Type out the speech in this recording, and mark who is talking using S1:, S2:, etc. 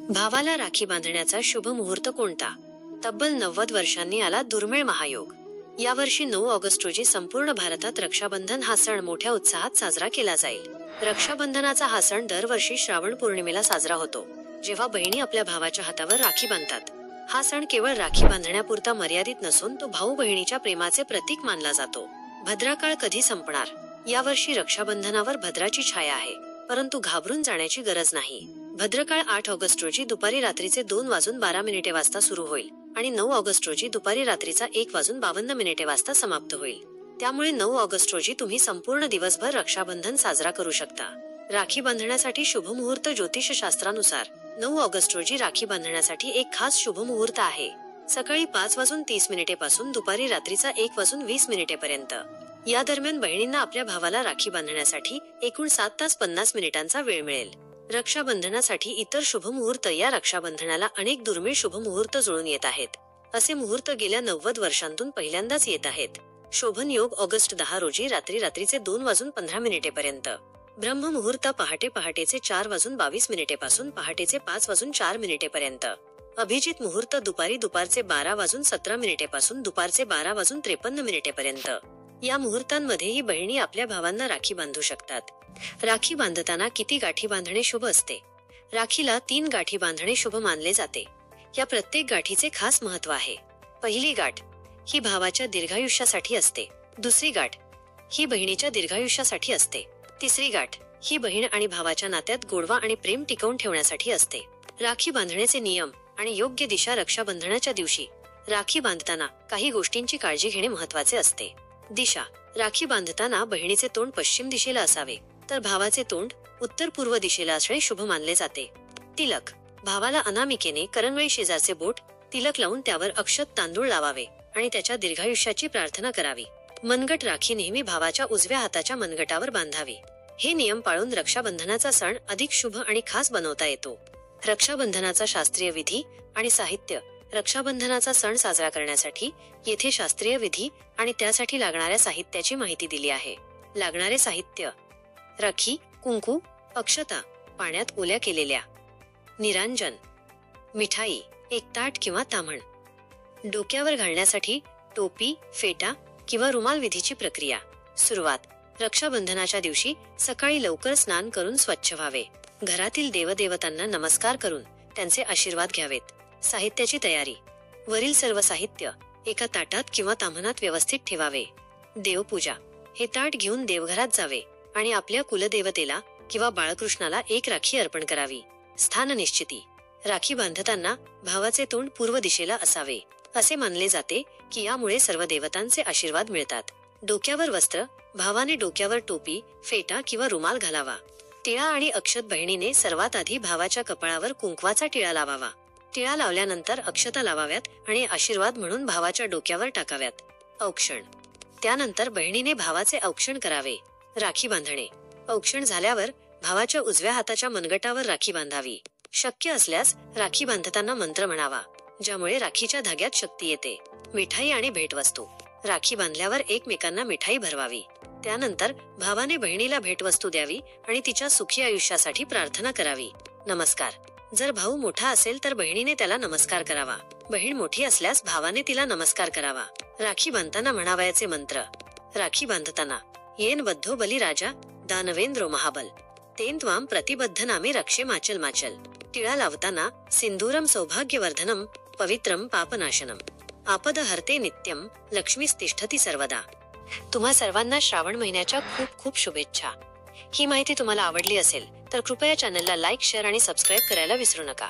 S1: भावाला राखी बांधण्याचा शुभ मुहूर्त कोणता? तब्बल 90 वर्षांनी आला दुर्मिळ महायोग. यावर्षी 9 ऑगस्ट रोजी संपूर्ण भारतात रक्षाबंधन हा सण मोठ्या उत्साहात साजरा केला जाईल. रक्षाबंधनाचा हा सण दरवर्षी श्रावण पौर्णिमेला साजरा होतो, जेव्हा बहिणी आपल्या भावाच्या हातावर राखी बांधतात. हा सण केवळ राखी बांधण्यापुरता मर्यादित नसून तो भाऊ बहिणीच्या प्रेमाचे प्रतीक मानला जातो. भद्राकाळ कधी संपणार? यावर्षी रक्षाबंधनावर भद्राची छाया आहे, परंतु घाबरून जाण्याची गरज नाही. भद्रकाळ 8 ऑगस्ट रोजी दुपारी रात्रीचे 2:12 वाजता सुरू होईल आणि 9 ऑगस्ट रोजी दुपारी रात्रीचा 1:52 वाजता समाप्त होईल. त्यामुळे 9 ऑगस्ट रोजी तुम्ही संपूर्ण दिवसभर रक्षाबंधन साजरा करू शकता. राखी बांधण्यासाठी शुभ मुहूर्त. ज्योतिषशास्त्रानुसार 9 ऑगस्ट रोजी राखी बांधण्यासाठी एक खास शुभ मुहूर्त आहे. सकाळी 5:30 पासून दुपारी रात्रीचा 1:20 पर्यंत. या दरम्यान बहिणींना आपल्या भावाला राखी बांधण्यासाठी एकूण 7 तास 50 मिनिटांचा वेळ मिळेल. रक्षाबंधनासाठी इतर शुभ मुहूर्त. या रक्षाबंधनाला अनेक दुर्मिळ शुभ मुहूर्त जुळून येत आहेत. असे मुहूर्त गेल्या 90 वर्षांतून पहिल्यांदाच येत आहेत. शोभन योग ऑगस्ट 10 रोजी रात्रीचे 2:15 पर्यंत. ब्रह्म मुहूर्त पहाटेचे 4:22 पासून पहाटेचे 5:04 पर्यंत. अभिजित मुहूर्त दुपारचे 12:17 पासून दुपारचे 12:53 पर्यंत. या मुहूर्तांमध्येही बहिणी आपल्या भावांना राखी बांधू शकतात. राखी बांधताना किती गाठी बांधणे शुभ असते? राखीला 3 गाठी बांधणे शुभ मानले जाते. या प्रत्येक गाठीचे खास महत्व आहे. पहिली गाठ ही भावाच्या दीर्घायुष्यासाठी असते. दुसरी गाठ ही बहिणीच्या दीर्घायुष्यासाठी असते. तिसरी गाठ ही बहीण आणि भावाच्या नात्यात गोडवा आणि प्रेम टिकवून ठेवण्यासाठी असते. राखी बांधण्याचे नियम आणि योग्य दिशा. रक्षाबंधनाच्या दिवशी राखी बांधताना काही गोष्टींची काळजी घेणे महत्वाचे असते. दिशा. राखी बांधताना बहिणीचे तोंड पश्चिम दिशेला असावे, तर भावाचे तोंड उत्तर पूर्व दिशेला असणे शुभ मानले जाते. तिलक. भावाला अनामिकेने करंगळी शेजारचे बोट तिलक लावून त्यावर अक्षत तांदूळ लावावे आणि त्याच्या दीर्घायुष्याची प्रार्थना करावी. मनगट. राखी नेहमी भावाच्या उजव्या हाताच्या मनगटावर बांधावी. हे नियम पाळून रक्षाबंधनाचा सण अधिक शुभ आणि खास बनवता येतो. रक्षाबंधनाचा शास्त्रीय विधी आणि साहित्य. रक्षाबंधनाचा सण साजरा करण्यासाठी येथे शास्त्रीय विधी आणि त्यासाठी लागणाऱ्या साहित्याची माहिती दिली आहे. लागणारे साहित्य: राखी, कुंकू, अक्षता, पाण्यात ओल्या केलेल्या, निरांजन, मिठाई, एक ताट किंवा ताम्हण. डोक्यावर घालण्यासाठी टोपी, फेटा किंवा रुमाल. विधीची प्रक्रिया. सुरुवात: रक्षाबंधनाच्या दिवशी सकाळी लवकर स्नान करून स्वच्छ व्हावे. घरातील देवदेवतांना नमस्कार करून त्यांचे आशीर्वाद घ्यावेत. साहित्याची तयारी: वरील सर्व साहित्य एका ताटात किंवा ताम्हणात व्यवस्थित ठेवावे. देवपूजा: हे ताट घेऊन देवघरात जावे आणि आपल्या कुलदेवतेला किंवा बाळकृष्णाला एक राखी अर्पण करावी. स्थान निश्चिती: राखी बांधताना भावाचे तोंड पूर्व दिशेला असावे. असे मानले जाते की यामुळे सर्व देवतांचे आशीर्वाद मिळतात. डोक्यावर वस्त्र: भावाने डोक्यावर टोपी, फेटा किंवा रुमाल घालावा. टिळा आणि अक्षत: बहिणीने सर्वात आधी भावाच्या कपाळावर कुंकवाचा टिळा लावावा. टिळा लावल्यानंतर अक्षता लावाव्यात आणि आशीर्वाद म्हणून भावाच्या डोक्यावर टाकाव्यात. औक्षण: त्यानंतर बहिणीने भावाचे औक्षण करावे. राखी बांधणे: औक्षण झाल्यावर भावाच्या उजव्या हाताच्या मनगटावर राखी बांधावी. शक्य असल्यास राखी बांधताना मंत्र म्हणावा, ज्यामुळे राखीच्या धाग्यात शक्ती येते. मिठाई आणि भेटवस्तू: राखी बांधल्यावर एकमेकांना मिठाई भरवावी. त्यानंतर भावाने बहिणीला भेटवस्तू द्यावी आणि तिच्या सुखी आयुष्यासाठी प्रार्थना करावी. नमस्कार: जर भाऊ मोठा असेल तर बहिणीने त्याला नमस्कार करावा. बहीण मोठी असल्यास भावाने तिला नमस्कार करावा. राखी बांधताना म्हणावयाचे मंत्र: राखी बांधताना येन बद्धो बली राजा दानवेंद्रो महाबल तेन त्वाम प्रतिबद्ध नामे रक्षे माचल माचल. टिळा लावताना सिंदूरम सौभाग्यवर्धनम पवित्रम पापनाशनम आपद हरते नित्यम लक्ष्मीस्तिष्ठती सर्वदा. तुम्हा सर्वांना श्रावण महिन्याच्या खूप खूप शुभेच्छा. ही माहिती तुम्हाला आवडली असेल तर कृपया चॅनलला लाईक, शेअर आणि सबस्क्राईब करायला विसरू नका.